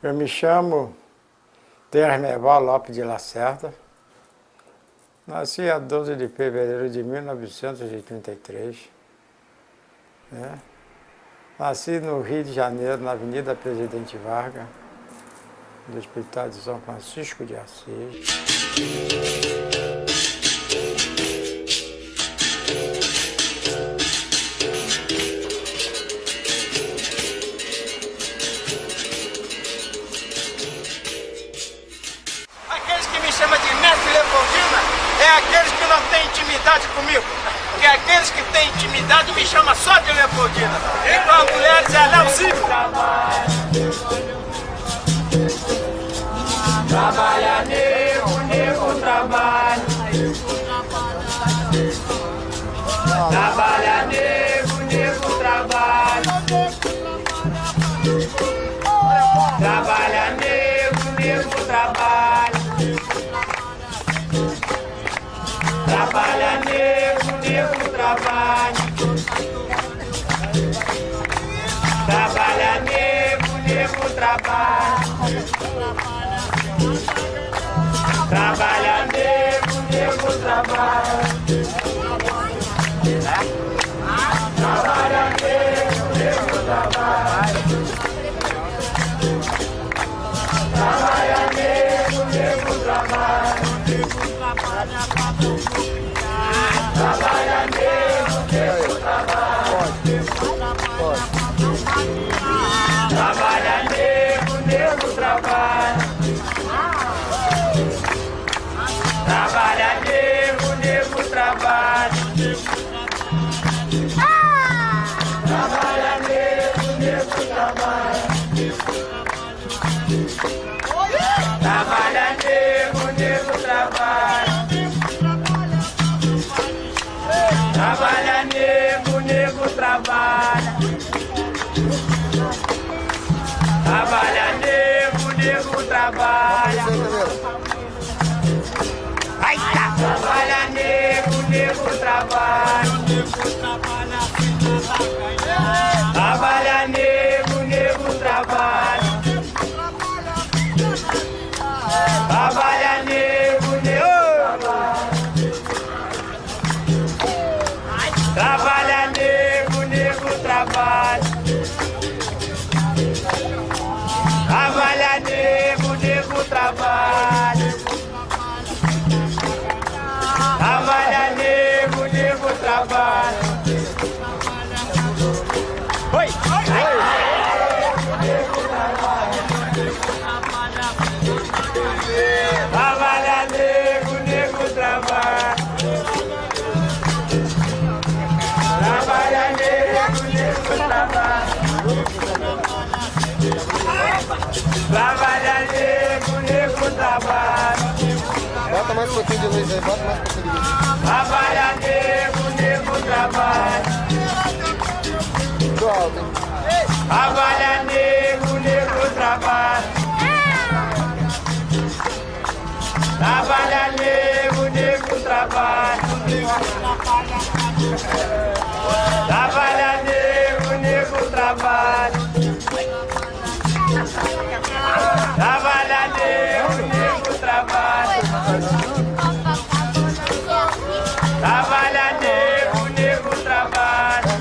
Eu me chamo Termeval Lopes de Lacerda. Nasci a 12 de fevereiro de 1933. Né? Nasci no Rio de Janeiro, na Avenida Presidente Vargas, do Hospital de São Francisco de Assis. Aqueles que me chamam de Mestre Leopoldina é aqueles que não têm intimidade comigo. Porque aqueles que têm intimidade me chamam só de Leopoldina. Então as mulheres é Leozito. Trabalha nego, nego trabalha. Trabalha nego, nego trabalha. Trabalha nego, nego trabalha. Trabalha nego, nego trabalha. Trabalha nego, nego trabalha. Trabalha nego, nego trabalha. Trabalha nego, nego trabalha. Trabalha nego, nego trabalha. Trabalha nego, nego trabalha. Trabalha nego, nego trabalha. Trabalha nego, nego trabalha. Trabalha nego, nego trabalha. Trabalha nego, nego trabalha. Trabalha nego, nego trabalha. Trabalha nego, nego trabalha. Ai, tá. Trabalha nego, nego trabalha. Trabalha nego, nego trabalha. Trabalha nego, nego trabalha. Trabalha nego, nego trabalha. Trabalha nego, nego trabalha. Trabalha nego, nego trabalha. Oi! Trabalha nego, nego trabalha. Trabalha nego, nego trabalha. Trabalha nego, nego trabalha. Bota mais um pouquinho de luz aí, bota mais um pouquinho de luz. Trabalha nego, nego trabalha. Do alto, hein? Trabalha nego, nego trabalha. Trabalha nego, nego trabalha. Trabalha nego, nego trabalha. Trabalha nego, nego trabalha. Trabalha nego, nego trabalha.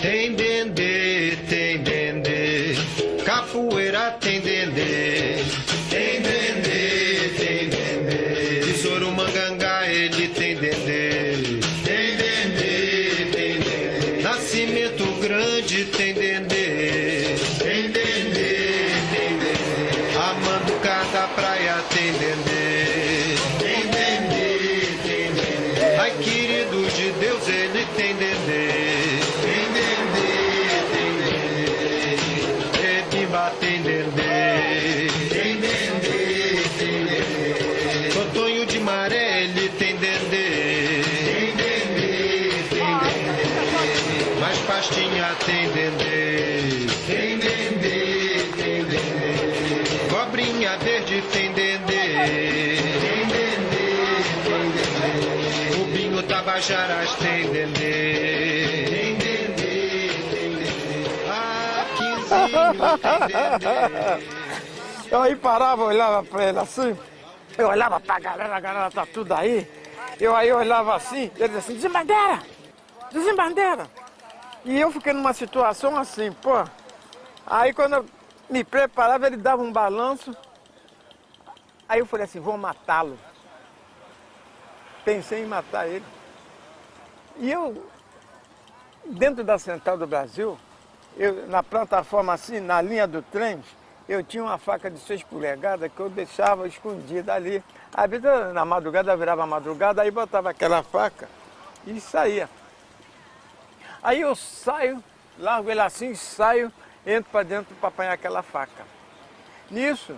Tem dendê, capoeira tem dendê. Tem dendê, de Sorumangangá ele tem dendê. Tem dendê, Nascimento Grande tem dendê. Tem dendê, Amanduca da Praia tem dendê. Tem dendê, ai querido de Deus ele tem dendê. Tem dendê, Totonho de Maré, ele tem dendê. Mas Pastinha tem dendê. pagode tem dendê. Tem dendê, tem dendê. O bingo Tabajaras tem dendê. Tem dendê, tem dendê. Ah, Quinzinho tem dendê. Eu aí parava, olhava pra ele assim, eu olhava pra galera, a galera tá tudo aí. Eu aí olhava assim, ele dizia assim, desembandeira, desembandeira. E eu fiquei numa situação assim, pô. Aí quando eu me preparava, ele dava um balanço. Aí eu falei assim, vou matá-lo. Pensei em matar ele. E eu, dentro da Central do Brasil, na plataforma assim, na linha do trem, eu tinha uma faca de 6 polegadas que eu deixava escondida ali. Às vezes, na madrugada, virava madrugada, aí botava aquela faca e saía. Aí eu saio, largo ele assim, saio, entro para dentro para apanhar aquela faca. Nisso,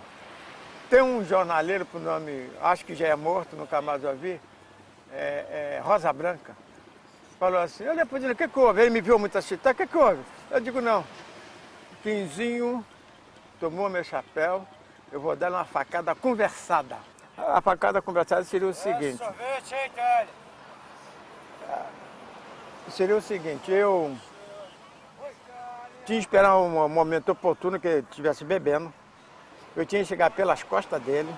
tem um jornaleiro por nome, acho que já é morto, nunca mais ouvi, Rosa Branca. Falou assim, eu depois disse, o que houve? Ele me viu muito agitar, o que houve? Eu digo, não, Quinzinho tomou meu chapéu, eu vou dar uma facada conversada. A facada conversada seria o seguinte. Seria o seguinte, eu tinha que esperar um momento oportuno que ele estivesse bebendo. Eu tinha que chegar pelas costas dele,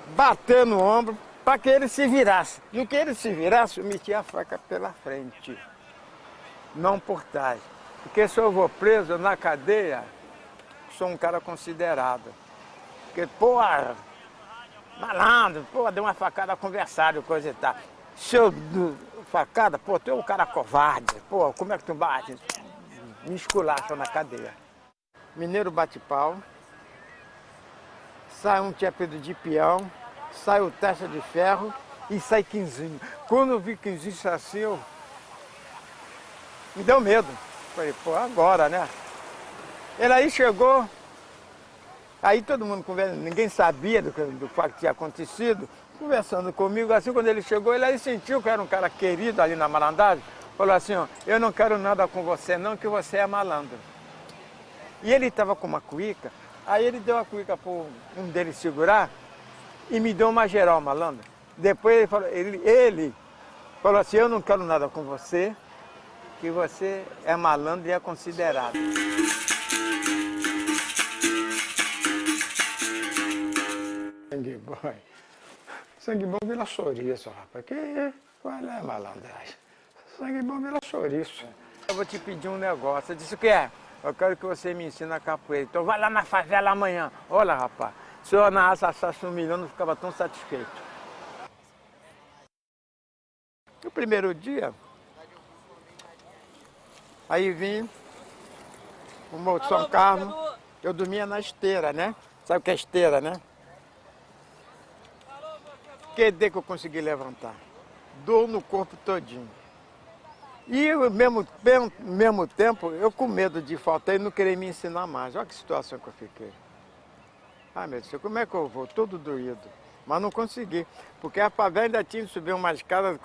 bater no ombro, para que ele se virasse. No que ele se virasse, eu metia a faca pela frente, não por trás. Porque se eu vou preso na cadeia, sou um cara considerado. Porque, pô, malandro, pô, deu uma facada conversário, coisa e tal. Se eu facada, pô, tu é um cara covarde, pô, como é que tu bate? Me esculacha na cadeia. Mineiro bate pau, sai um tiapedo de peão, sai o testa de ferro e sai Quinzinho. Quando eu vi Quinzinho assim, me deu medo. Falei, pô, agora, né? Ele aí chegou, aí todo mundo conversa, ninguém sabia do que tinha acontecido, conversando comigo, assim, quando ele chegou, ele aí sentiu que era um cara querido ali na malandragem, falou assim, ó, eu não quero nada com você não, que você é malandro. E ele estava com uma cuíca, aí ele deu a cuíca para um deles segurar e me deu uma geral, malandro. Depois ele falou assim, eu não quero nada com você, que você é malandro e é considerado. Sangue bom. Sangue bom vira chouriço, rapaz. Qual é malandragem? Sangue bom vira chouriço. Eu vou te pedir um negócio. Eu disse, o que é? Eu quero que você me ensine a capoeira. Então vai lá na favela amanhã. Olha, rapaz, se eu na raça achasse 1 milhão, não ficava tão satisfeito. No primeiro dia, aí vim, o Morro de São Carlos, eu dormia na esteira, né? Sabe o que é esteira, né? Que que eu consegui levantar? Dor no corpo todinho. E ao mesmo tempo, eu com medo de faltar e não querer me ensinar mais. Olha que situação que eu fiquei. Ah, meu Deus, como é que eu vou? Todo doído. Mas não consegui, porque a favela ainda tinha que subir uma escada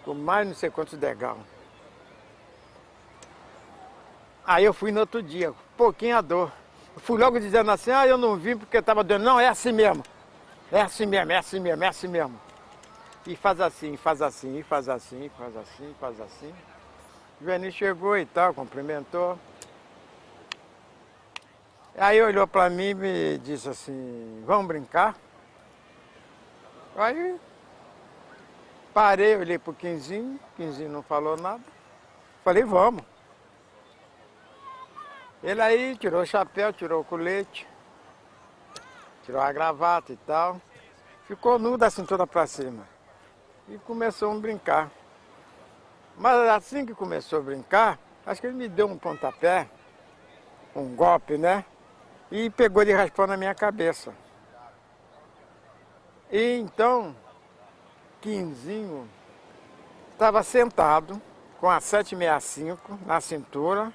com mais não sei quantos degraus. Aí eu fui no outro dia, pouquinho a dor. Eu fui logo dizendo assim, ah, eu não vim porque estava doendo. Não, é assim mesmo. É assim mesmo, é assim mesmo, é assim mesmo. E faz assim, faz assim, faz assim, faz assim, faz assim. O Juvenil chegou e tal, cumprimentou. Aí olhou para mim e me disse assim, vamos brincar? Aí parei, olhei pro Quinzinho não falou nada. Falei, vamos. Ele aí tirou o chapéu, tirou o colete, tirou a gravata e tal. Ficou nu da cintura para cima. E começou a brincar. Mas assim que começou a brincar, acho que ele me deu um pontapé, um golpe, né? E pegou de raspão na minha cabeça. E então, Quinzinho estava sentado com a 765 na cintura,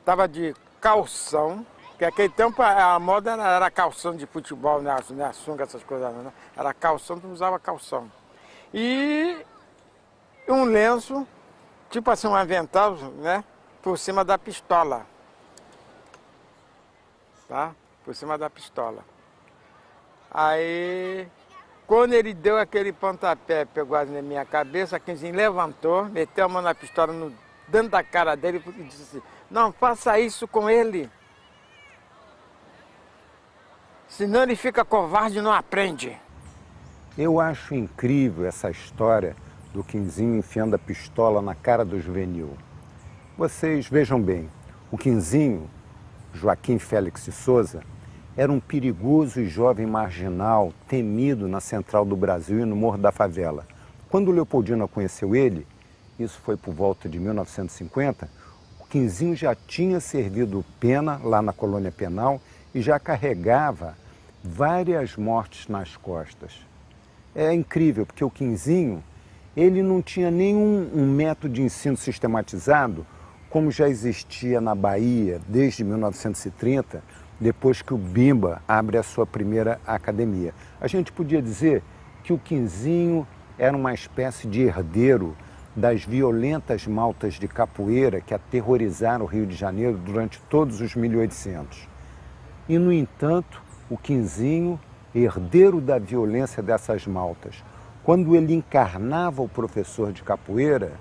estava de calção, porque naquele tempo a moda era calção de futebol, né? Sunga, essas coisas, né? Era calção, tu usava calção. E um lenço, tipo assim, um avental, né? Por cima da pistola. Tá? Por cima da pistola. Aí, quando ele deu aquele pontapé, pegou na minha cabeça, Quinzinho levantou, meteu a mão na pistola dentro da cara dele e disse assim, não faça isso com ele. Senão ele fica covarde e não aprende. Eu acho incrível essa história do Quinzinho enfiando a pistola na cara do Juvenil. Vocês vejam bem, o Quinzinho, Joaquim Félix de Souza, era um perigoso e jovem marginal temido na central do Brasil e no Morro da Favela. Quando o Leopoldina conheceu ele, isso foi por volta de 1950, o Quinzinho já tinha servido pena lá na colônia penal e já carregava várias mortes nas costas. É incrível, porque o Quinzinho, ele não tinha nenhum método de ensino sistematizado, como já existia na Bahia desde 1930, depois que o Bimba abre a sua primeira academia. A gente podia dizer que o Quinzinho era uma espécie de herdeiro das violentas maltas de capoeira que aterrorizaram o Rio de Janeiro durante todos os 1800. E, no entanto, o Quinzinho, herdeiro da violência dessas maltas, quando ele encarnava o professor de capoeira,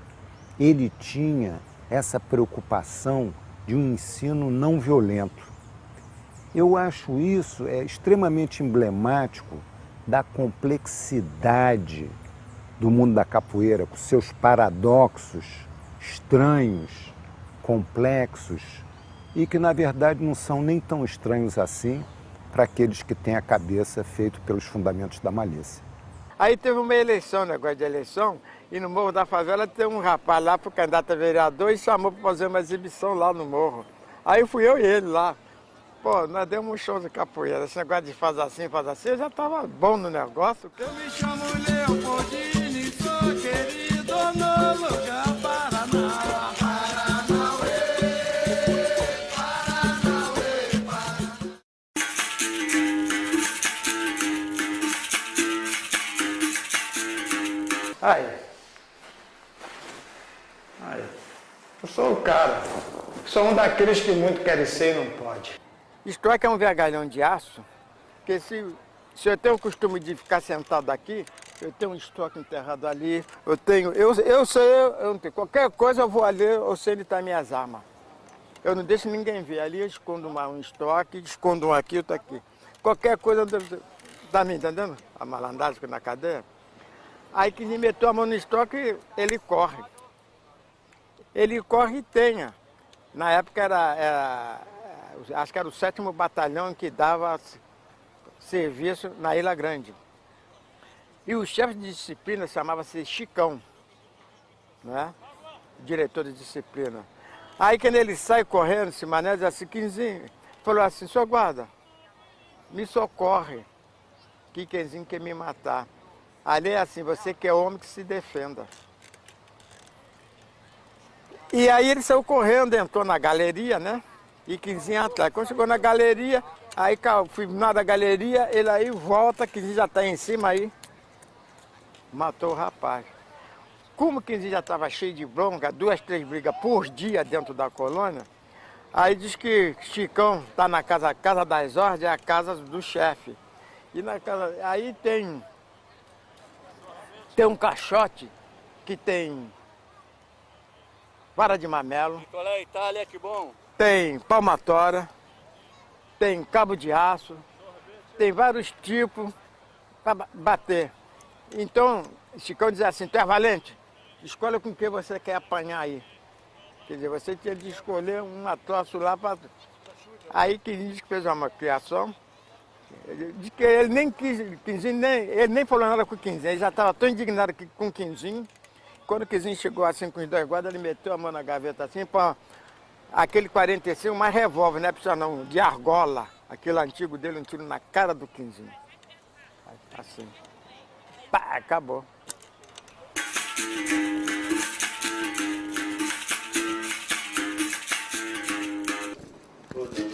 ele tinha essa preocupação de um ensino não violento. Eu acho isso extremamente emblemático da complexidade do mundo da capoeira, com seus paradoxos estranhos, complexos, e que na verdade não são nem tão estranhos assim para aqueles que têm a cabeça feita pelos fundamentos da malícia. Aí teve uma eleição, negócio de eleição, e no Morro da Favela tem um rapaz lá, pro candidato a vereador, e chamou para fazer uma exibição lá no morro. Aí fui eu e ele lá. Pô, nós demos um show de capoeira, esse negócio de faz assim, eu já tava bom no negócio. Eu me chamo Leopoldina e sou querido no lugar Paraná. Aí, eu sou o cara, sou um daqueles que muito querem ser e não pode. Estoque é um vergalhão de aço, porque se eu tenho o costume de ficar sentado aqui, eu tenho um estoque enterrado ali, eu não tenho, qualquer coisa eu vou ali, eu sei onde estão minhas armas. Eu não deixo ninguém ver, ali eu escondo um estoque, escondo um aqui, outro aqui. Qualquer coisa, tá me entendendo? A malandragem na cadeia. Aí que ele meteu a mão no estoque, ele corre. Ele corre e tenha. Na época acho que era o 7º Batalhão que dava serviço na Ilha Grande. E o chefe de disciplina chamava-se Chicão, né? Diretor de disciplina. Aí quando ele sai correndo, se mané, diz assim, Quinzinho, falou assim, senhor guarda, me socorre, que Quinzinho quer me matar. Ali é assim, você que é homem que se defenda. E aí ele saiu correndo, entrou na galeria, né? E Quinzinho atrás. Quando chegou na galeria, aí fui na da galeria, ele aí volta, Quinzinho já está em cima aí. Matou o rapaz. Como Quinzinho já estava cheio de bronca, 2, 3 brigas por dia dentro da colônia, aí diz que Chicão está na casa das ordens, é a casa do chefe. E na casa, aí tem um caixote que tem vara de mamelo. Picolé Itália, que bom. Tem palmatória, tem cabo de aço, tem vários tipos para bater. Então, Chicão dizia assim, tu é valente? Escolha com que você quer apanhar aí. Quer dizer, você tinha de escolher uma troço lá para... Aí que diz que fez uma criação, de que ele nem quis, ele nem falou nada com o Quinzinho, ele já estava tão indignado com o Quinzinho. Quando o Quinzinho chegou assim com os 2 guardas, ele meteu a mão na gaveta assim, para aquele 45, mais revólver, não é precisa não, de argola, aquele antigo dele, um tiro na cara do Quinzinho. Assim. Pá, acabou.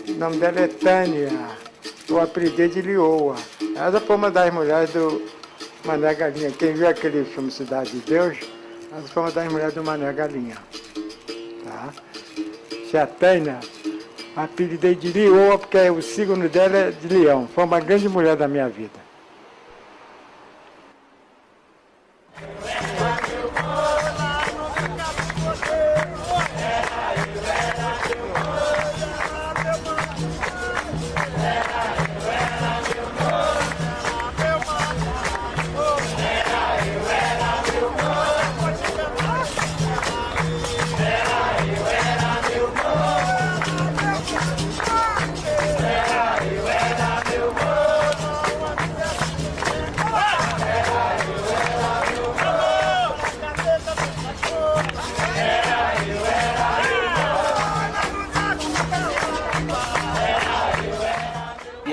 O nome dela é Tânia, o apelido é de Lioa. Essa foi uma das mulheres do Mané Galinha. Quem viu aquele filme Cidade de Deus, essa foi uma das mulheres do Mané Galinha. Tá? Se a Tânia, apelidei de Lioa, porque o signo dela é de leão. Foi uma grande mulher da minha vida.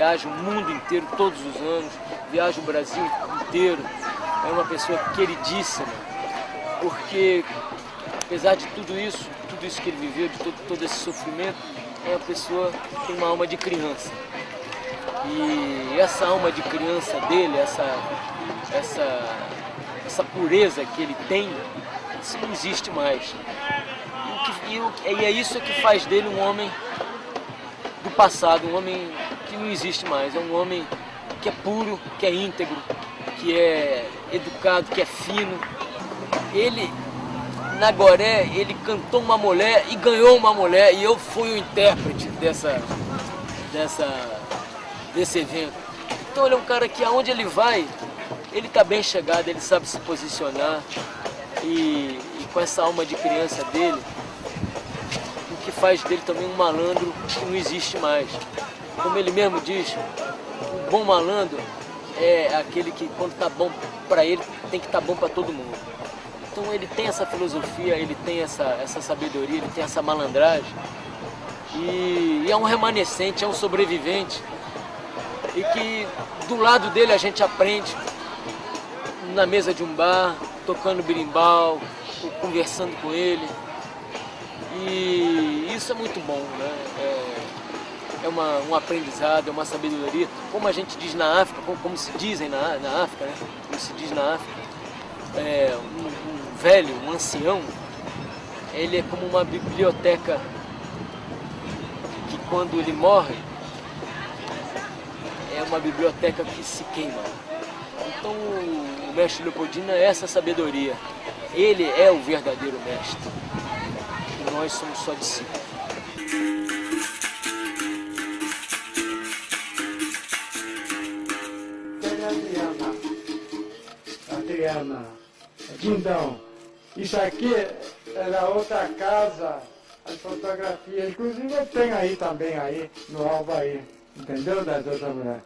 viaja o mundo inteiro todos os anos, viaja o Brasil inteiro. É uma pessoa queridíssima, porque apesar de tudo isso que ele viveu, de todo esse sofrimento, é uma pessoa que tem uma alma de criança. E essa alma de criança dele, essa pureza que ele tem, isso não existe mais. E é isso que faz dele um homem do passado, um homem que não existe mais. É um homem que é puro, que é íntegro, que é educado, que é fino. Ele, na Goré, ele cantou uma mulher e ganhou uma mulher, e eu fui o intérprete desse evento. Então ele é um cara que aonde ele vai, ele está bem chegado, ele sabe se posicionar, e com essa alma de criança dele, o que faz dele também um malandro que não existe mais. Como ele mesmo diz, o bom malandro é aquele que quando está bom para ele, tem que estar bom para todo mundo. Então ele tem essa filosofia, ele tem essa sabedoria, ele tem essa malandragem, e é um remanescente, é um sobrevivente, e que do lado dele a gente aprende na mesa de um bar, tocando berimbau, conversando com ele, e isso é muito bom, né? É um aprendizado, é uma sabedoria, como a gente diz na África, como se dizem na África, né? Como se diz na África, um velho, um ancião, ele é como uma biblioteca que quando ele morre, é uma biblioteca que se queima. Então o mestre Leopoldina é essa sabedoria. Ele é o verdadeiro mestre. E nós somos só discípulos. Adriana, então, isso aqui era outra casa, as fotografias, inclusive eu tenho aí também, aí, no álbum aí, entendeu, das outras mulheres.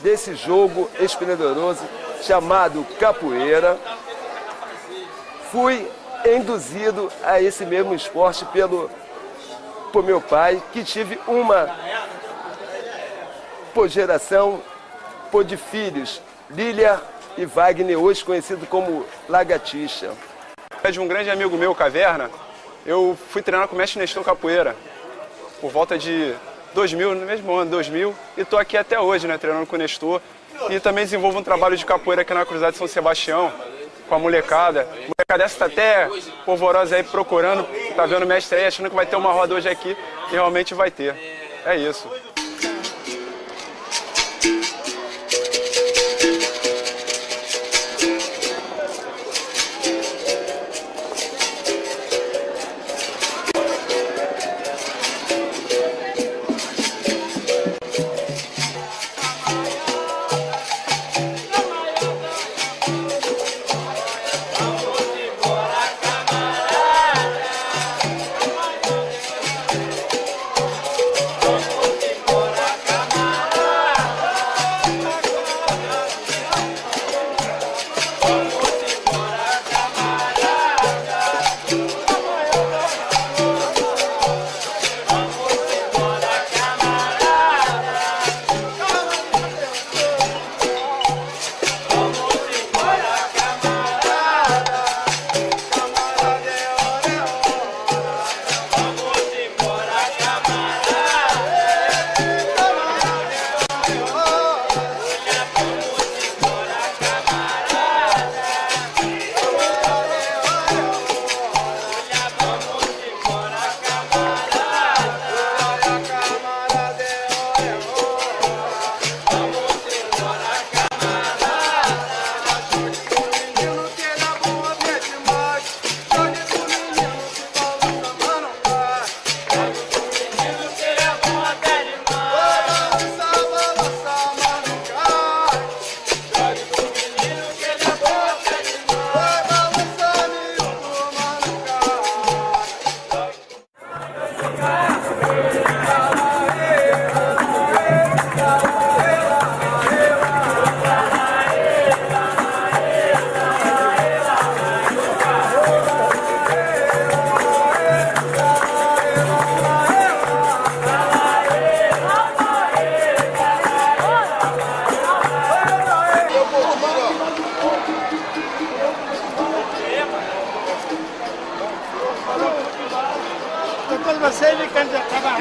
Desse jogo esplendoroso chamado capoeira, fui induzido a esse mesmo esporte por meu pai, que tive uma geração de filhos, Lília e Wagner, hoje conhecido como Lagartixa. É de um grande amigo meu, Caverna, eu fui treinar com o mestre Nestor Capoeira, por volta de 2000, no mesmo ano, 2000, e estou aqui até hoje, né, treinando com o Nestor. E também desenvolvo um trabalho de capoeira aqui na Cruzada de São Sebastião, com a molecada. A molecada essa está até polvorosa aí procurando, tá vendo o mestre aí, achando que vai ter uma roda hoje aqui, e realmente vai ter. É isso.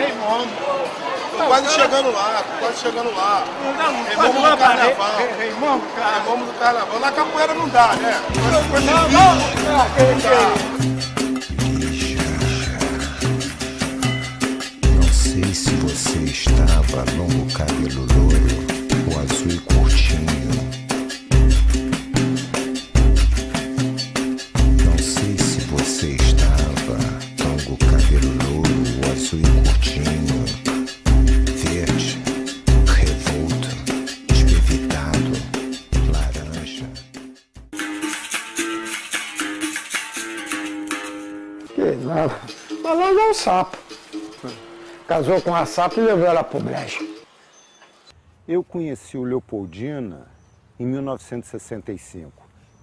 Raimundo. Tô quase chegando lá, tô quase chegando lá. Raimundo do Carnaval. Raimundo, cara. Raimundo do Carnaval. Na capoeira não dá, né? Não sei se você estava longo cabelo louro ou azul e curtinho. Não sei se você estava longo cabelo louro ou azul e curtinho. Verde, revolto, espevitado, laranja. Que nada. Malandro é um sapo. Casou com a sapo e levou ela pro brejo. Eu conheci o Leopoldina em 1965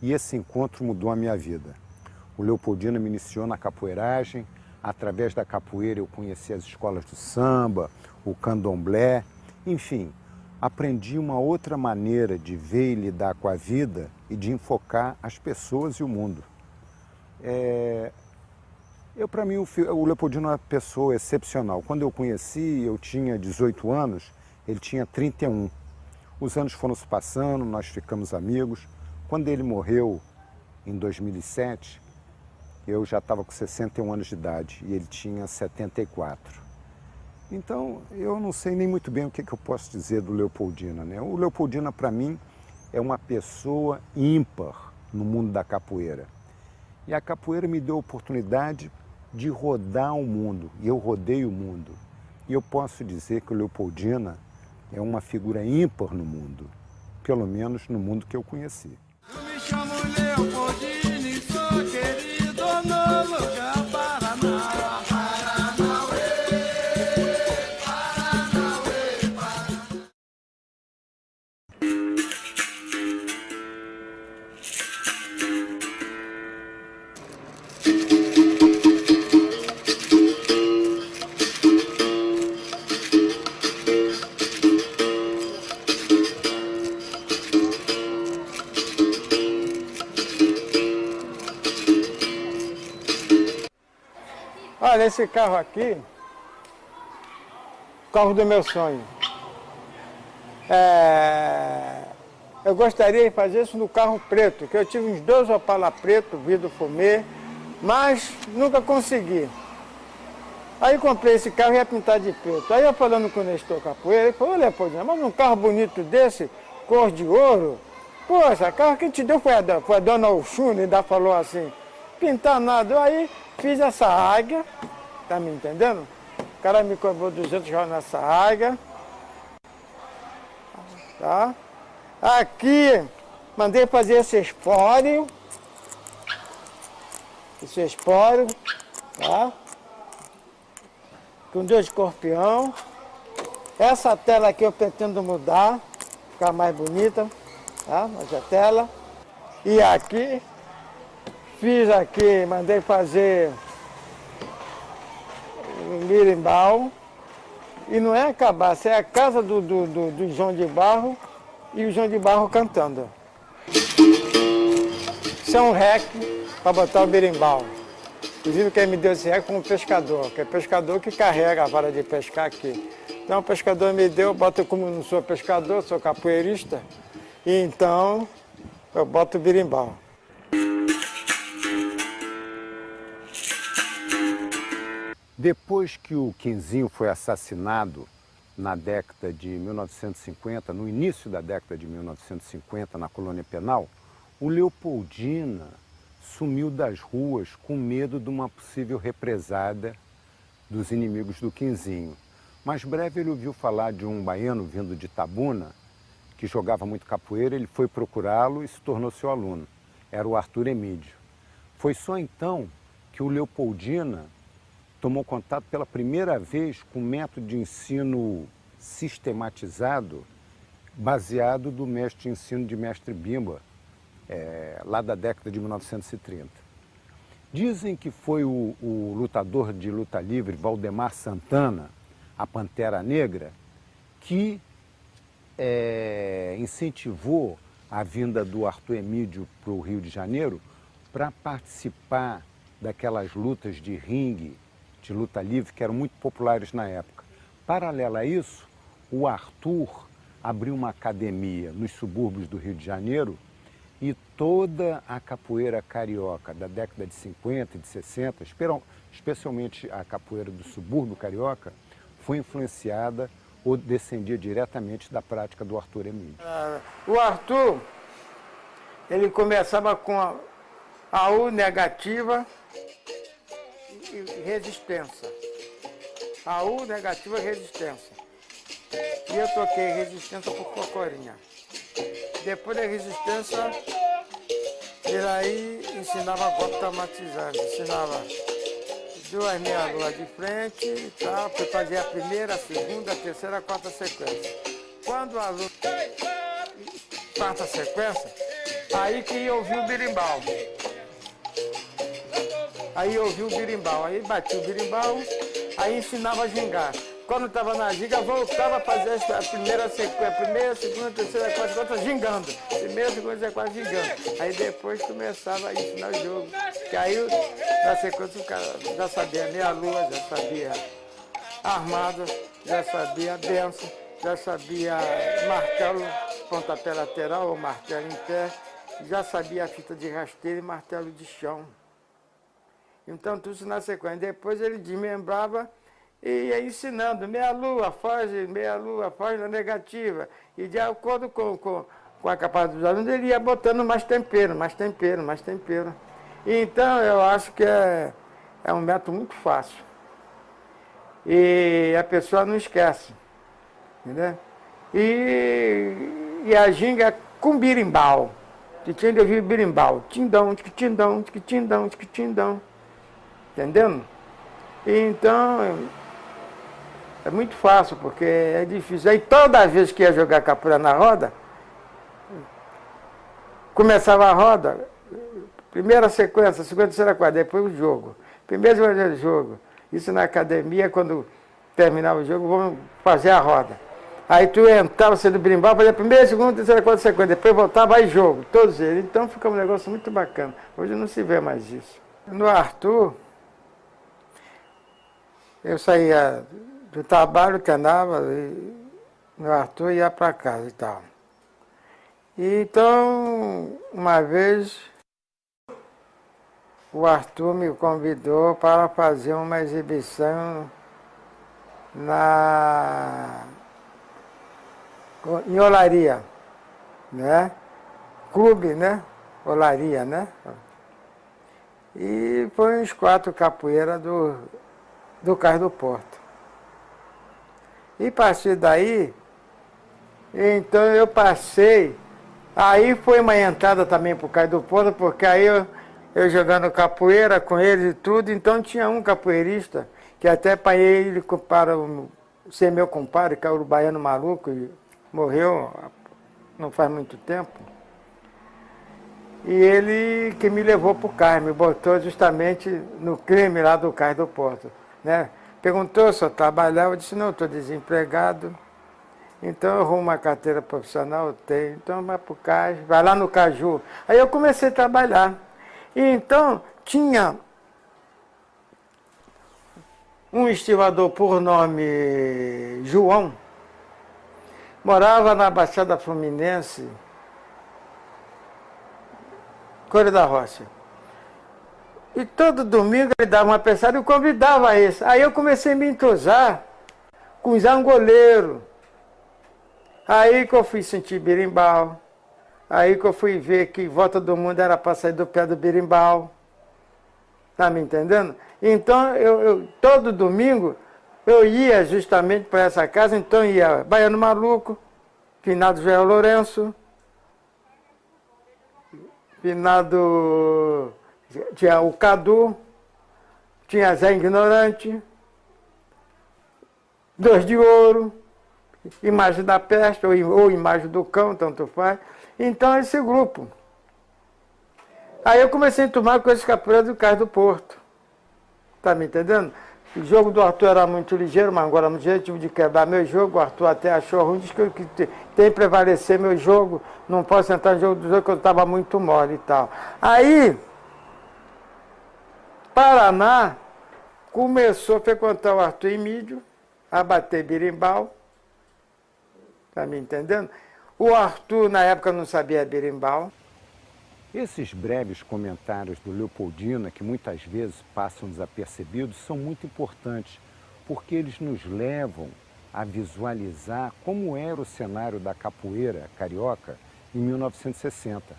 e esse encontro mudou a minha vida. O Leopoldina me iniciou na capoeiragem, através da capoeira eu conheci as escolas do samba, o candomblé, enfim, aprendi uma outra maneira de ver e lidar com a vida e de enfocar as pessoas e o mundo. Para mim, o Leopoldina é uma pessoa excepcional. Quando eu conheci, eu tinha 18 anos, ele tinha 31. Os anos foram se passando, nós ficamos amigos. Quando ele morreu, em 2007, eu já estava com 61 anos de idade e ele tinha 74. Então, eu não sei nem muito bem o que eu posso dizer do Leopoldina, né? O Leopoldina, para mim, é uma pessoa ímpar no mundo da capoeira. E a capoeira me deu a oportunidade de rodar o mundo, e eu rodei o mundo. E eu posso dizer que o Leopoldina é uma figura ímpar no mundo, pelo menos no mundo que eu conheci. Eu me chamo Leopoldina e sou querido no lugar Paraná. Olha, esse carro aqui, o carro do meu sonho. Eu gostaria de fazer isso no carro preto, que eu tive uns 2 Opala preto, vidro fumê, mas nunca consegui. Aí comprei esse carro e ia pintar de preto. Aí eu falando com o Nestor Capoeira, ele falou, olha, mas um carro bonito desse, cor de ouro, poxa, carro que te deu foi a dona Oxuna, ainda falou assim, pintar nada. Aí fiz essa águia, tá me entendendo? O cara me cobrou 200 reais nessa águia. Tá? Aqui, mandei fazer esse espólio. Esse espólio, tá? Com 2 escorpião. Essa tela aqui eu pretendo mudar, ficar mais bonita, tá? Mas a tela. E aqui, fiz aqui, mandei fazer um berimbau. E não é acabar, é a casa do João de Barro e o João de Barro cantando. Isso é um rec para botar o berimbau. Inclusive quem me deu esse rec foi um pescador, que é pescador que carrega a vara de pescar aqui. Então o pescador me deu, boto como eu não sou pescador, sou capoeirista, e então eu boto o berimbau. Depois que o Quinzinho foi assassinado na década de 1950, no início da década de 1950, na colônia penal, o Leopoldina sumiu das ruas com medo de uma possível represália dos inimigos do Quinzinho. Mais breve ele ouviu falar de um baiano vindo de Itabuna, que jogava muito capoeira, ele foi procurá-lo e se tornou seu aluno. Era o Arthur Emídio. Foi só então que o Leopoldina tomou contato pela primeira vez com um método de ensino sistematizado, baseado do mestre de ensino de mestre Bimba, lá da década de 1930. Dizem que foi o lutador de luta livre, Valdemar Santana, a Pantera Negra, que incentivou a vinda do Arthur Emídio para o Rio de Janeiro para participar daquelas lutas de ringue de luta livre que eram muito populares na época. Paralelo a isso, o Arthur abriu uma academia nos subúrbios do Rio de Janeiro e toda a capoeira carioca da década de 50 e de 60, especialmente a capoeira do subúrbio carioca, foi influenciada ou descendia diretamente da prática do Arthur Emílio. O Arthur, ele começava com a U negativa e resistência. A U negativa e resistência. E eu toquei resistência por Cocorinha. Depois da resistência, ele aí ensinava golpe traumatizante, ensinava 2 meia-lua de frente e tal, para fazer a primeira, a segunda, a terceira, a quarta sequência. Quando a luta, quarta sequência, aí que ia ouvir o berimbau. Aí ouvia o berimbau, aí batia o berimbau, aí ensinava a gingar. Quando estava na ginga, voltava a fazer a primeira sequência, primeira, segunda, terceira, quarta, gingando. Primeira, segunda, terceira, quarta, gingando. Aí depois começava a ensinar o jogo. Que aí, na sequência, o cara já sabia meia-lua, já sabia armada, já sabia benção, já sabia martelo, pontapé lateral ou martelo em pé, já sabia a fita de rasteiro e martelo de chão. Então, tudo isso na sequência. Depois ele desmembrava e ia ensinando, meia-lua, foge na negativa. E de acordo com a capacidade dos alunos, ele ia botando mais tempero, mais tempero, mais tempero. E então, eu acho que é um método muito fácil. E a pessoa não esquece, entendeu? E a ginga é com birimbau. Que tinha de ouvir birimbau. Tindão, tindão, tindão, tindão. Entendendo? E então, é muito fácil, porque é difícil. Aí toda vez que ia jogar capoeira na roda, começava a roda, primeira sequência, segunda, terceira, quarta, depois o jogo. Primeiro jogo. Isso na academia, quando terminava o jogo, vamos fazer a roda. Aí tu entrava, você do berimbau, fazia primeira, segunda, terceira, quarta, sequência, depois voltava, aí jogo, todos eles. Então fica um negócio muito bacana. Hoje não se vê mais isso. No Arthur, eu saía do trabalho, treinava, no Arthur ia para casa e tal. E então, uma vez, o Arthur me convidou para fazer uma exibição em Olaria, né? Clube, né? Olaria, né? E foi uns 4 capoeiras do Cais do Porto. E a partir daí, então eu passei, aí foi uma entrada também para o Cais do Porto, porque aí eu jogando capoeira com eles e tudo, então tinha um capoeirista, que até apanhei ele para ser meu compadre, que é o baiano maluco, e morreu não faz muito tempo. E ele que me levou para o Cais, me botou justamente no crime lá do Cais do Porto. Né? Perguntou se eu trabalhava, eu disse, não, estou desempregado, então eu arrumo uma carteira profissional, eu tenho, então vai para o Cais, vai lá no Caju. Aí eu comecei a trabalhar. E então tinha um estivador por nome João, morava na Baixada Fluminense, Coreia da Rocha. E todo domingo ele dava uma pensada e eu convidava esse. Aí eu comecei a me entrosar com os angoleiros. Aí que eu fui sentir berimbau. Aí que eu fui ver que Volta do Mundo era para sair do pé do berimbau. Tá me entendendo? Então, todo domingo eu ia justamente para essa casa, então ia Baiano Maluco, finado Joel Lourenço, finado tinha o Cadu, tinha Zé Ignorante, Dois de Ouro, Imagem da Peste ou Imagem do Cão, tanto faz. Então esse grupo. Aí eu comecei a tomar com esses capoeiras do Cais do Porto. Tá me entendendo? O jogo do Arthur era muito ligeiro, mas agora no jeito de quebrar meu jogo, o Arthur até achou ruim, disse que tem que prevalecer meu jogo, não posso entrar no jogo do jogo que eu estava muito mole e tal. Aí, Paraná, começou a frequentar o Arthur Emílio, a bater berimbau, tá me entendendo? O Arthur, na época, não sabia berimbau. Esses breves comentários do Leopoldina, que muitas vezes passam desapercebidos, são muito importantes, porque eles nos levam a visualizar como era o cenário da capoeira carioca em 1960.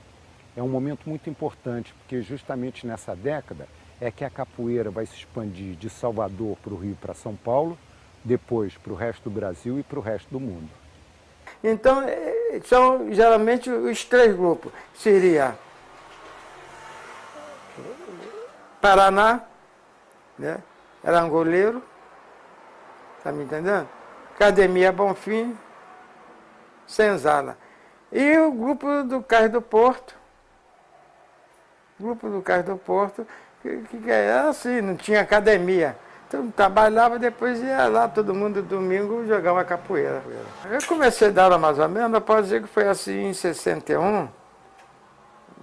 É um momento muito importante, porque justamente nessa década é que a capoeira vai se expandir de Salvador para o Rio e para São Paulo, depois para o resto do Brasil e para o resto do mundo. Então, são geralmente os três grupos. Seria Paraná, né? Arangoleiro, tá me entendendo? Academia Bonfim, Senzala. E o grupo do Cais do Porto. Grupo do Cais do Porto, que era assim, não tinha academia. Então trabalhava, depois ia lá, todo mundo domingo jogava capoeira. Eu comecei a dar aula mais ou menos, eu posso dizer que foi assim em 61,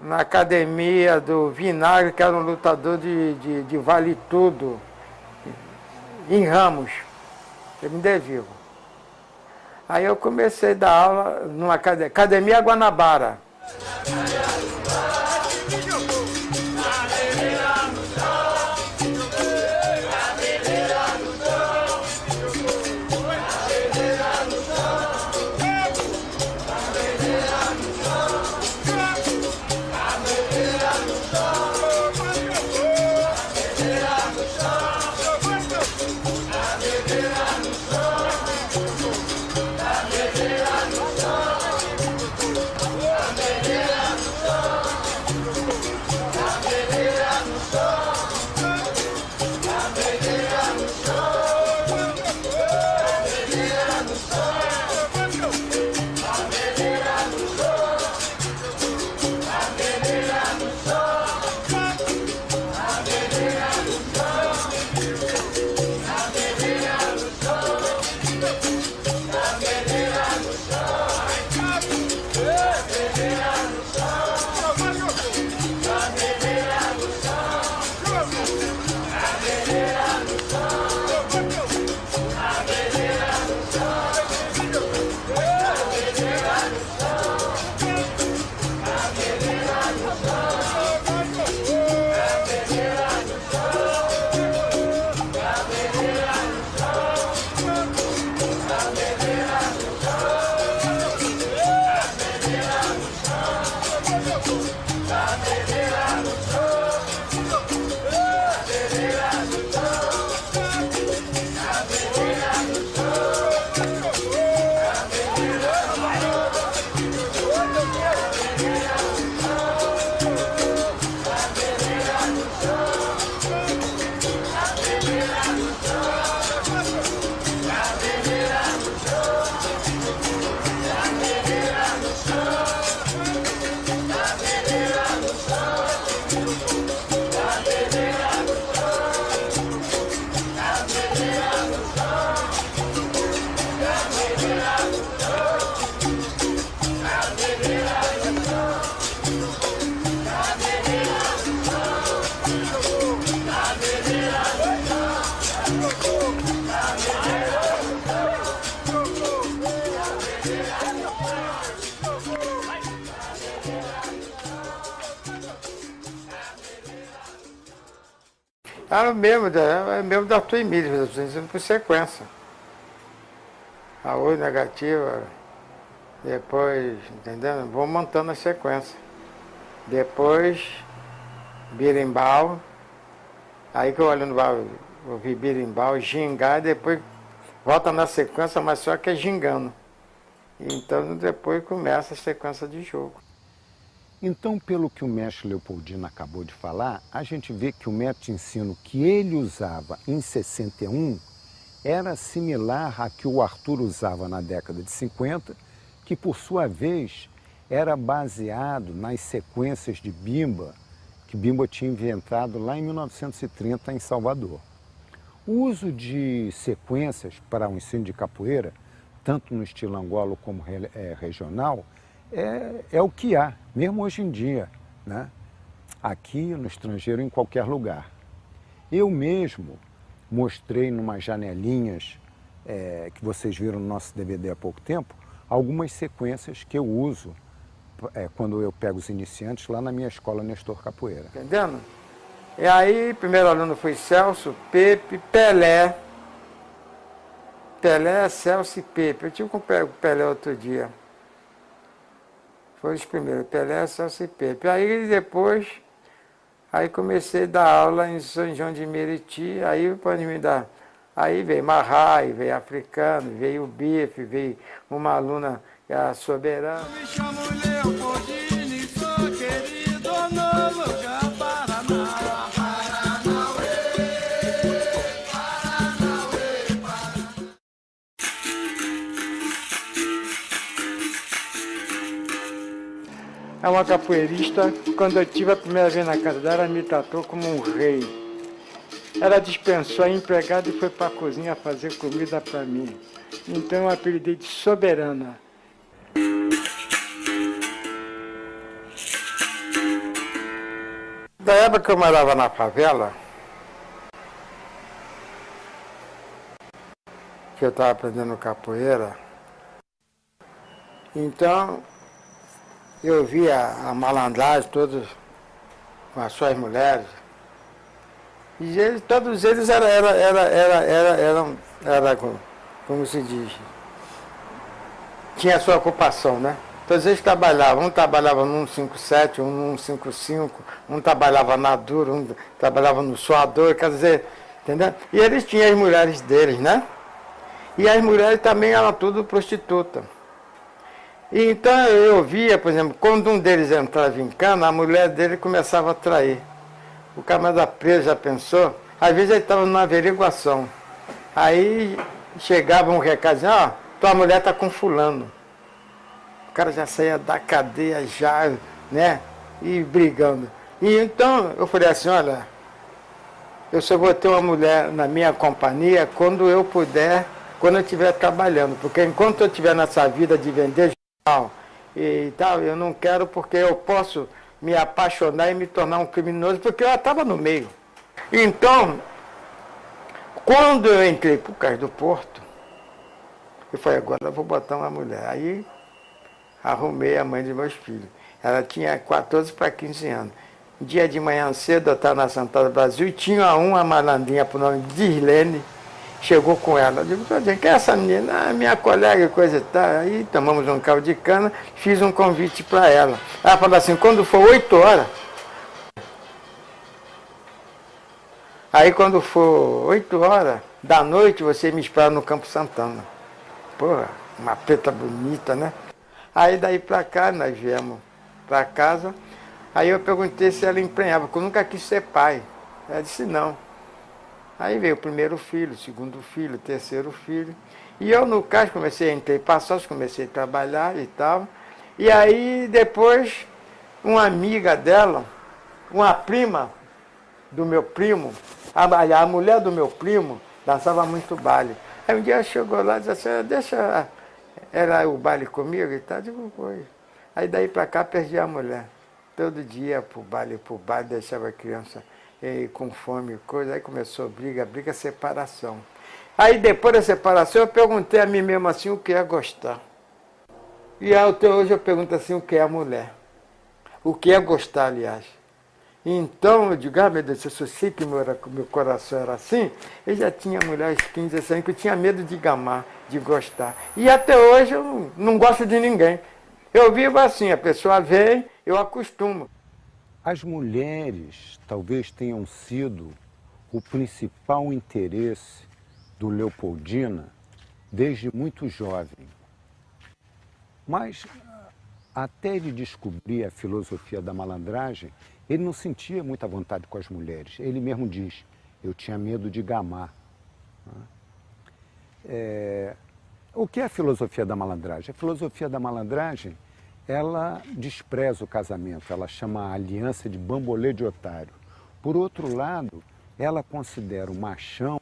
na academia do Vinagre, que era um lutador de vale tudo, em Ramos, ele me é vivo. Aí eu comecei a dar aula numa academia Guanabara. Era o mesmo da Arthur Emílio, por sequência. A oi negativa, depois, entendendo? Vou montando a sequência. Depois, berimbau, aí que eu olho no bar, ouvi berimbau, gingar, depois volta na sequência, mas só que é gingando. Então depois começa a sequência de jogo. Então, pelo que o mestre Leopoldina acabou de falar, a gente vê que o método de ensino que ele usava em 61 era similar a que o Arthur usava na década de 50, que por sua vez era baseado nas sequências de bimba, que Bimba tinha inventado lá em 1930 em Salvador. O uso de sequências para o ensino de capoeira, tanto no estilo angolo como regional, é o que há, mesmo hoje em dia, né? Aqui no estrangeiro, em qualquer lugar. Eu mesmo mostrei numas janelinhas que vocês viram no nosso DVD há pouco tempo, algumas sequências que eu uso quando eu pego os iniciantes lá na minha escola Nestor Capoeira. Entendendo? E aí, primeiro aluno foi Celso, Pepe, Pelé. Pelé, Celso e Pepe. Eu tive com o Pelé outro dia. Foi os primeiros, Pelé, Celso e Pepe. Aí depois, aí comecei a dar aula em São João de Meriti, aí pode me dar. Aí veio Marrai, veio Africano, veio o Bife, veio uma aluna, a Soberana. Me chamo Leopoldino e sou querido no lugar Paraná. É uma capoeirista, quando eu tive a primeira vez na casa dela, ela me tratou como um rei. Ela dispensou a empregada e foi para a cozinha fazer comida para mim. Então eu apelidei de Soberana. Da época que eu morava na favela, que eu estava aprendendo capoeira, então eu via a malandragem, todos com as suas mulheres, e todos eles eram, como se diz, tinha a sua ocupação, né? Todos eles trabalhavam, um trabalhava no 157, um no 155, um trabalhava na dura, um trabalhava no suador, quer dizer, entendeu? E eles tinham as mulheres deles, né? E as mulheres também eram tudo prostituta. E então eu via, por exemplo, quando um deles entrava em cana, a mulher dele começava a trair. O camarada preso já pensou? Às vezes ele estava numa averiguação. Aí chegava um recado, ó, tua mulher está com fulano. O cara já saía da cadeia já, né? E brigando. E então eu falei assim, olha, eu só vou ter uma mulher na minha companhia quando eu puder, quando eu estiver trabalhando. Porque enquanto eu estiver nessa vida de vender jornal e tal, eu não quero, porque eu posso me apaixonar e me tornar um criminoso, porque eu estava no meio. Então, quando eu entrei por causa do Porto, eu falei, agora eu vou botar uma mulher. Aí arrumei a mãe dos meus filhos. Ela tinha 14 para 15 anos. Um dia de manhã cedo, eu estava na Central do Brasil e tinha uma malandrinha por nome de Irlene, chegou com ela. Eu digo, quem é essa menina? Ah, minha colega e coisa e tal. Aí tomamos um caldo de cana, fiz um convite para ela. Ela falou assim, quando for 8 horas, aí quando for 8 horas da noite, você me espera no Campo Santana. Porra, uma preta bonita, né? Aí daí pra cá, nós viemos pra casa, aí eu perguntei se ela emprenhava, porque eu nunca quis ser pai. Ela disse não. Aí veio o primeiro filho, o segundo filho, o terceiro filho. E eu, no caso, comecei a entrar para sócio, comecei a trabalhar e tal. E aí, depois, uma amiga dela, uma prima do meu primo, a mulher do meu primo, dançava muito baile. Aí um dia ela chegou lá e disse assim, deixa ela o baile comigo e tal. Eu digo, foi. Aí daí para cá perdi a mulher. Todo dia pro baile, deixava a criança com fome e coisa. Aí começou briga, separação. Aí depois da separação eu perguntei a mim mesmo assim o que é gostar. E até hoje eu pergunto assim o que é a mulher. O que é gostar, aliás. Então eu digo, ah meu Deus, se eu sei que meu coração era assim, eu já tinha mulheres 15, 16 anos que eu tinha medo de gamar, de gostar. E até hoje eu não gosto de ninguém. Eu vivo assim, a pessoa vem, eu acostumo. As mulheres talvez tenham sido o principal interesse do Leopoldina desde muito jovem. Mas até ele descobrir a filosofia da malandragem, ele não sentia muita vontade com as mulheres. Ele mesmo diz, eu tinha medo de gamar. O que é a filosofia da malandragem? A filosofia da malandragem, ela despreza o casamento, ela chama a aliança de bambolê de otário. Por outro lado, ela considera o machão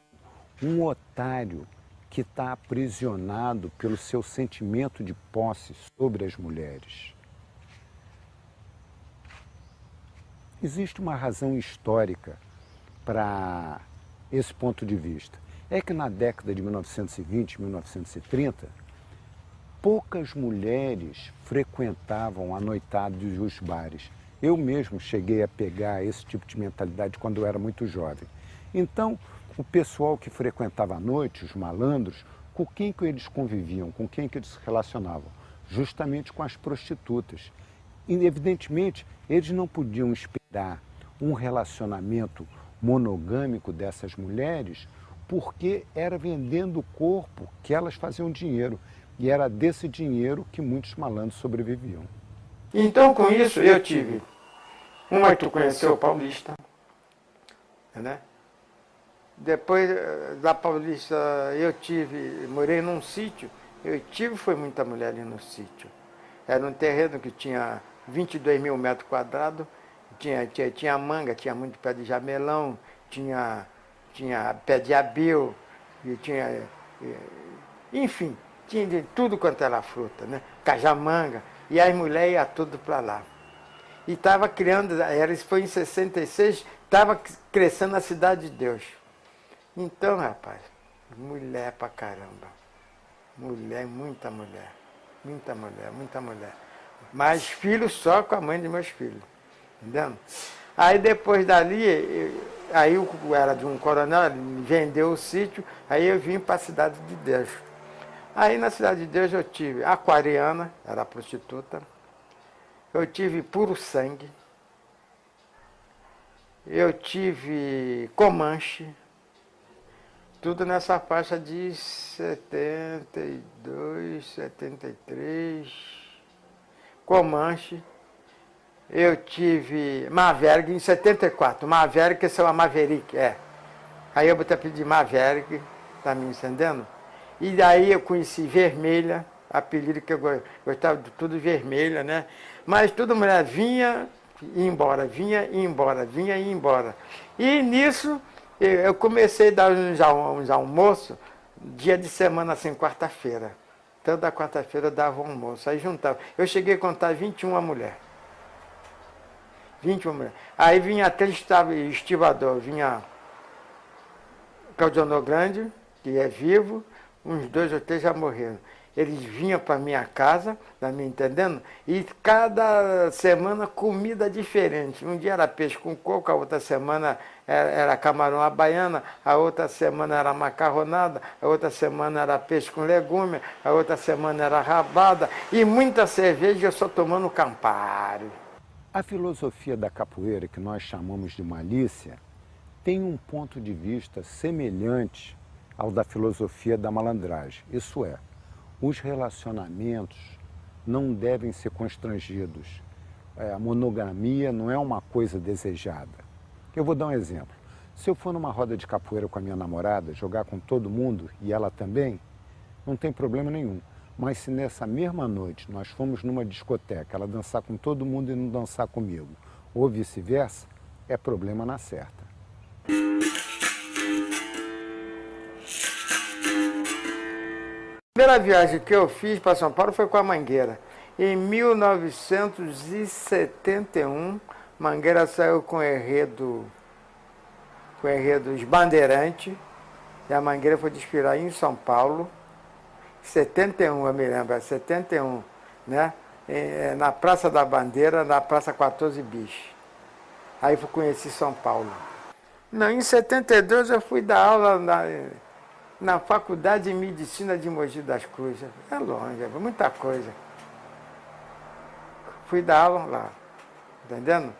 um otário que está aprisionado pelo seu sentimento de posse sobre as mulheres. Existe uma razão histórica para esse ponto de vista? É que na década de 1920, 1930, poucas mulheres frequentavam a noitada dos bares. Eu mesmo cheguei a pegar esse tipo de mentalidade quando eu era muito jovem. Então, o pessoal que frequentava a noite, os malandros, com quem que eles conviviam, com quem que eles se relacionavam? Justamente com as prostitutas. E, evidentemente, eles não podiam esperar um relacionamento monogâmico dessas mulheres, porque era vendendo o corpo que elas faziam dinheiro. E era desse dinheiro que muitos malandros sobreviviam. Então, com isso, eu tive uma que tu conheceu, Paulista, né? Depois da Paulista, morei num sítio, foi muita mulher ali no sítio. Era um terreno que tinha 22 mil metros quadrados, tinha manga, tinha muito pé de jamelão, tinha pé de abil, enfim, tinha de tudo quanto era fruta, né? Cajamanga, e as mulheres iam tudo para lá. E estava criando, isso foi em 66, estava crescendo a Cidade de Deus. Então, rapaz, mulher pra caramba. Mulher, muita mulher. Muita mulher, muita mulher. Mas filhos só com a mãe de meus filhos. Entendeu? Aí depois dali, aí eu era de um coronel, ele vendeu o sítio, aí eu vim para a Cidade de Deus. Aí na Cidade de Deus eu tive Aquariana, era prostituta. Eu tive Puro Sangue. Eu tive Comanche. Tudo nessa faixa de 72, 73. Comanche. Eu tive Maverick em 74. Maverick, esse é uma Maverick, Aí eu botei apelido de Maverick, tá me entendendo? E daí eu conheci Vermelha, apelido que eu gostava de tudo vermelha, né? Mas toda mulher vinha e ia embora, vinha e ia embora, vinha e ia embora. E nisso eu comecei a dar uns almoços, dia de semana, assim, quarta-feira. Toda quarta-feira eu dava um almoço, aí juntava. Eu cheguei a contar 21 mulheres. 21 mulheres. Aí vinha até estivador, vinha Claudionor Grande, que é vivo, uns 2 ou 3 já morreram. Eles vinham para minha casa, tá me entendendo? E cada semana comida diferente. Um dia era peixe com coco, a outra semana era camarão à baiana, a outra semana era macarronada, a outra semana era peixe com legume, a outra semana era rabada, e muita cerveja, eu só tomando Campari. A filosofia da capoeira, que nós chamamos de malícia, tem um ponto de vista semelhante ao da filosofia da malandragem. Isso é, os relacionamentos não devem ser constrangidos. A monogamia não é uma coisa desejada. Eu vou dar um exemplo. Se eu for numa roda de capoeira com a minha namorada, jogar com todo mundo e ela também, não tem problema nenhum. Mas se nessa mesma noite nós fomos numa discoteca, ela dançar com todo mundo e não dançar comigo, ou vice-versa, é problema na certa. A primeira viagem que eu fiz para São Paulo foi com a Mangueira. Em 1971, Mangueira saiu com o enredo Os Bandeirantes, e a Mangueira foi desfilar em São Paulo. 71, eu me lembro, 71, né? Na Praça da Bandeira, na Praça 14 Bis. Aí eu conheci São Paulo. Não, em 72 eu fui dar aula na Faculdade de Medicina de Mogi das Cruzes. É longe, é muita coisa. Fui dar aula lá, entendendo?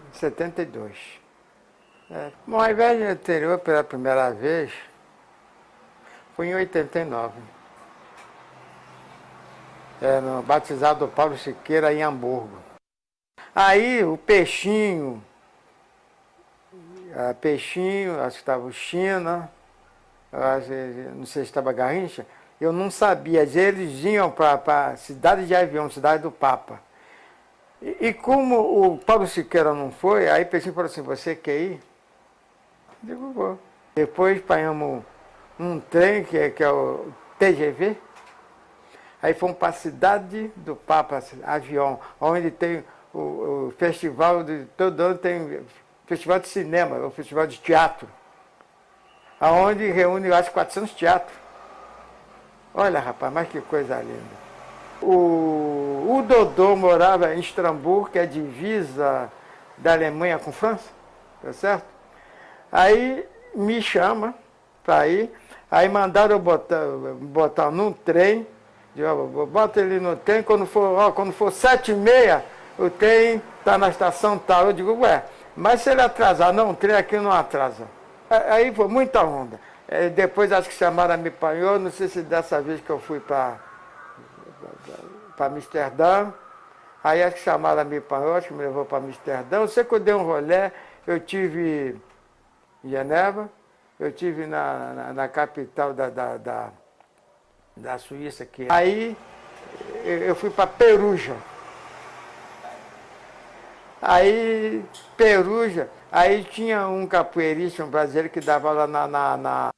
Em 72. Bom, ao invés de anterior, pela primeira vez, foi em 89. No batizado do Paulo Siqueira, em Hamburgo. Aí o Peixinho, acho que estava o China, não sei se estava Garrincha, eu não sabia. Eles iam para a cidade de avião, cidade do Papa. E como o Paulo Siqueira não foi, aí o Peixinho falou assim, você quer ir? Eu digo, vou. Depois apanhamos um trem, que é o TGV, aí fomos para a cidade do Papa, avião, onde tem o festival de todo ano, tem festival de cinema, o festival de teatro, aonde reúne, eu acho, 400 teatros. Olha, rapaz, mas que coisa linda. O Dodô morava em Estrasburgo, que é divisa da Alemanha com França, tá certo? Aí me chama para ir, aí mandaram eu botar num trem, bota ele no trem, quando for 7h30, o trem está na estação tal. Eu digo, ué, mas se ele atrasar, não, o trem aqui não atrasa. Aí foi muita onda. Depois acho que chamaram a me apanhou, não sei se dessa vez que eu fui para Amsterdã, aí acho que chamaram a me apanhou, acho que me levou para Amsterdã. Eu sei que eu dei um rolê, eu tive em Genebra, eu tive na capital da Suíça, que aí eu fui para Perugia. Aí, Perugia, aí tinha um capoeirista, um brasileiro, que dava aula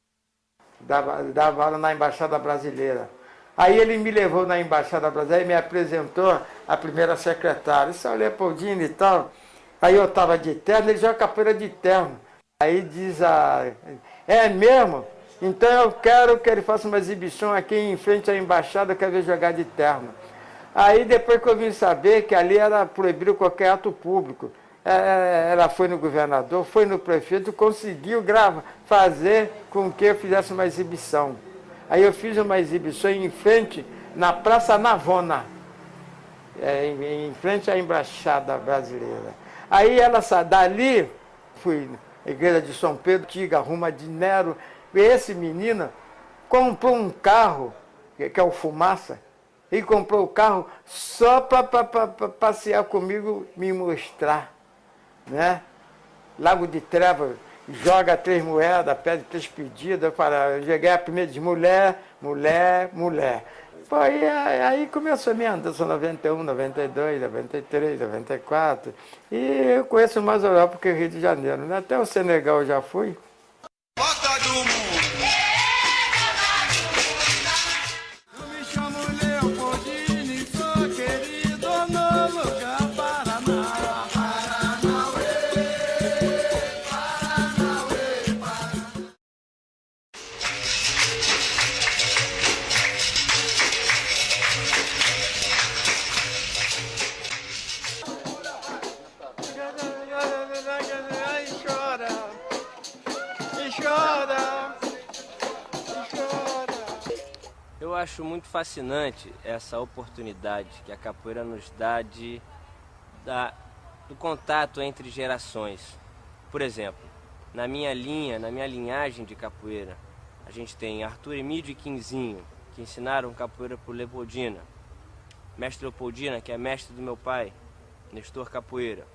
dava aula na Embaixada Brasileira. Aí ele me levou na Embaixada Brasileira e me apresentou a primeira secretária. Isso é o Leopoldino e tal. Aí eu estava de terno, ele joga capoeira de terno. Aí diz é mesmo? Então eu quero que ele faça uma exibição aqui em frente à Embaixada, eu quero ver jogar de terno. Aí depois que eu vim saber que ali era proibido qualquer ato público, ela foi no governador, foi no prefeito, conseguiu fazer com que eu fizesse uma exibição. Aí eu fiz uma exibição em frente, na Praça Navona, em frente à Embaixada Brasileira. Aí ela dali, fui na igreja de São Pedro, Tiga, Ruma de Nero, e esse menino comprou um carro, que é o Fumaça, e comprou o carro só para passear comigo, me mostrar, né? Lago de Trevas, joga 3 moedas, pede 3 pedidos, eu cheguei a primeira de mulher, mulher, mulher. Pô, aí começou a minha andança, 91, 92, 93, 94, e eu conheço mais a Europa que o Rio de Janeiro, né? Até o Senegal eu já fui. Bota do mundo. Eu acho muito fascinante essa oportunidade que a capoeira nos dá do contato entre gerações. Por exemplo, na minha linhagem de capoeira, a gente tem Arthur Emídio e Quinzinho, que ensinaram capoeira por Leopoldina. Mestre Leopoldina, que é mestre do meu pai, Nestor Capoeira.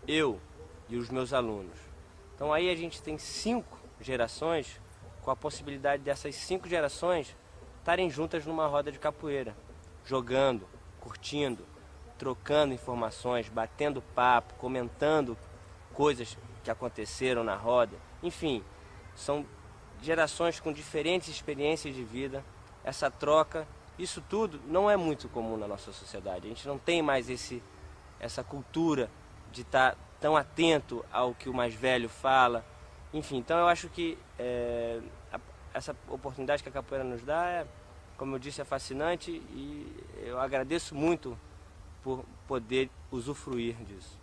Eu e os meus alunos. Então aí a gente tem 5 gerações, com a possibilidade dessas 5 gerações estarem juntas numa roda de capoeira, jogando, curtindo, trocando informações, batendo papo, comentando coisas que aconteceram na roda. Enfim, são gerações com diferentes experiências de vida. Essa troca, isso tudo não é muito comum na nossa sociedade. A gente não tem mais essa cultura de estar tão atento ao que o mais velho fala. Enfim, então eu acho que essa oportunidade que a capoeira nos dá, como eu disse, é fascinante e eu agradeço muito por poder usufruir disso.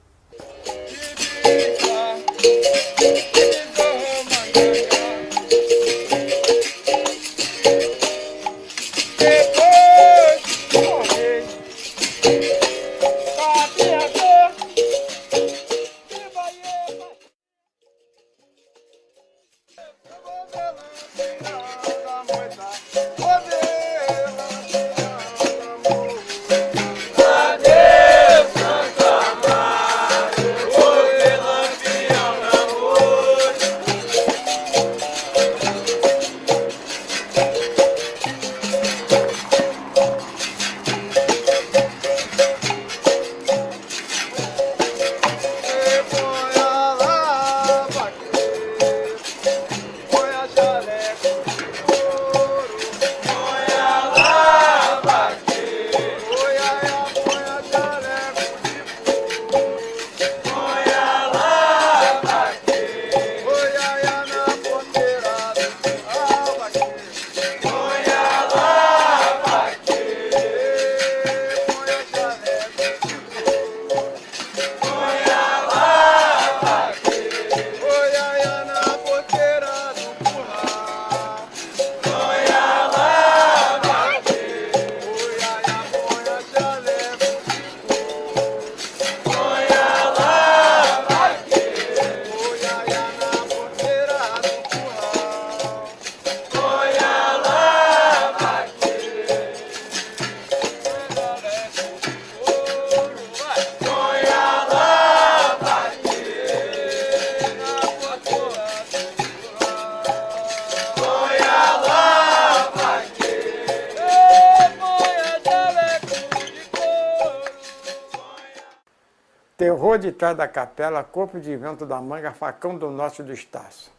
Terror de trás da capela, corpo de vento da manga, facão do norte do Estácio.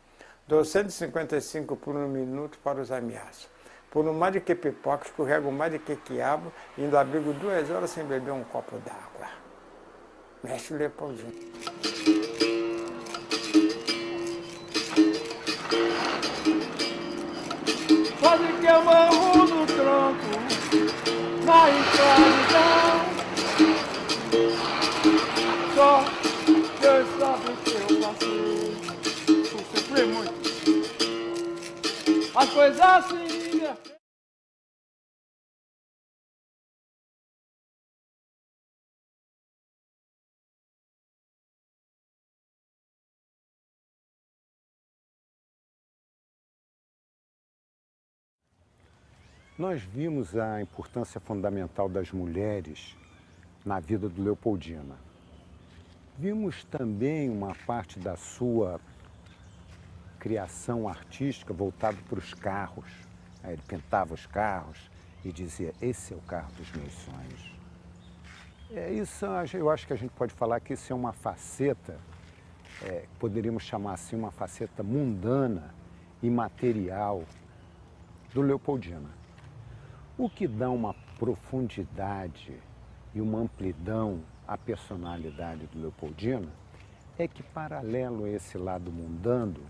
255 por um minuto para os ameaços. Por um mar de que pipoca, escorrega um mar de que quiabo, indo abrigo 2 horas sem beber um copo d'água. Mestre Leopoldino. Quase que eu morro no tronco, na escravidão. Só Deus sabe que eu passei, eu sofri muito. As coisas assim. Nós vimos a importância fundamental das mulheres na vida do Leopoldina. Vimos também uma parte da sua criação artística voltada para os carros. Ele pintava os carros e dizia, esse é o carro dos meus sonhos. Eu acho que a gente pode falar que isso é uma faceta, poderíamos chamar assim, uma faceta mundana e material do Leopoldina. O que dá uma profundidade e uma amplidão à personalidade do Leopoldina é que, paralelo a esse lado mundano,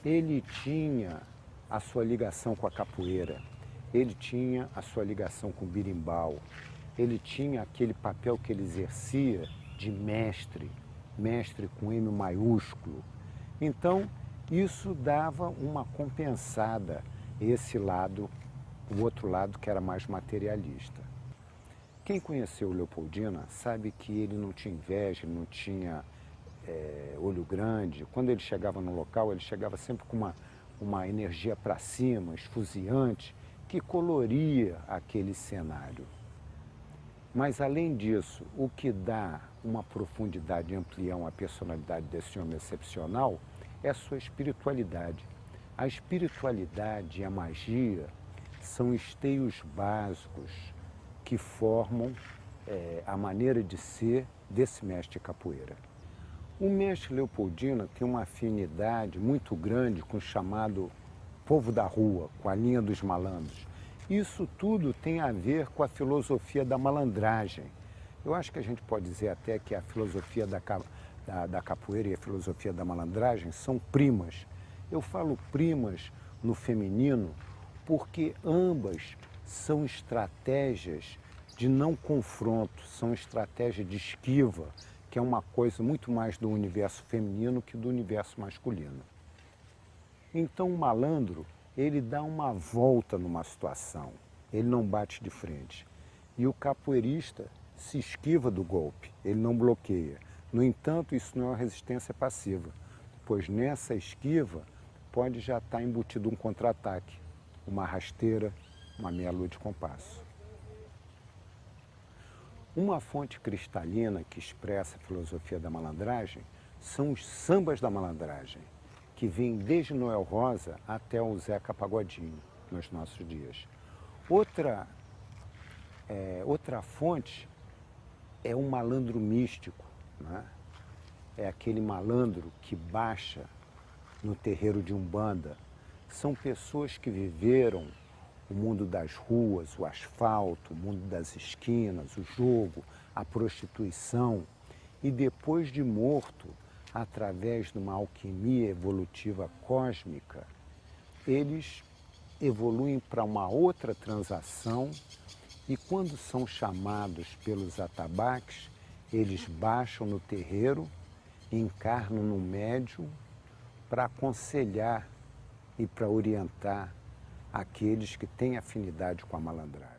ele tinha a sua ligação com a capoeira, ele tinha a sua ligação com o birimbau, ele tinha aquele papel que ele exercia de mestre, mestre com M maiúsculo. Então, isso dava uma compensada, esse lado, o outro lado que era mais materialista. Quem conheceu o Leopoldina sabe que ele não tinha inveja, ele não tinha olho grande. Quando ele chegava no local, ele chegava sempre com uma energia para cima, esfuziante, que coloria aquele cenário. Mas, além disso, o que dá uma profundidade e amplião à personalidade desse homem excepcional é a sua espiritualidade. A espiritualidade e a magia são esteios básicos que formam a maneira de ser desse mestre capoeira. O mestre Leopoldina tem uma afinidade muito grande com o chamado povo da rua, com a linha dos malandros. Isso tudo tem a ver com a filosofia da malandragem. Eu acho que a gente pode dizer até que a filosofia da capoeira e a filosofia da malandragem são primas. Eu falo primas no feminino porque ambas são estratégias de não confronto, são estratégias de esquiva, que é uma coisa muito mais do universo feminino que do universo masculino. Então o malandro, ele dá uma volta numa situação, ele não bate de frente. E o capoeirista se esquiva do golpe, ele não bloqueia. No entanto, isso não é uma resistência passiva, pois nessa esquiva pode já estar embutido um contra-ataque, uma rasteira, uma meia-lua de compasso. Uma fonte cristalina que expressa a filosofia da malandragem são os sambas da malandragem, que vêm desde Noel Rosa até o Zeca Pagodinho, nos nossos dias. Outra fonte é um malandro místico, né? É aquele malandro que baixa no terreiro de Umbanda. São pessoas que viveram o mundo das ruas, o asfalto, o mundo das esquinas, o jogo, a prostituição. E depois de morto, através de uma alquimia evolutiva cósmica, eles evoluem para uma outra transação e quando são chamados pelos atabaques, eles baixam no terreiro, encarnam no médium para aconselhar e para orientar aqueles que têm afinidade com a malandragem.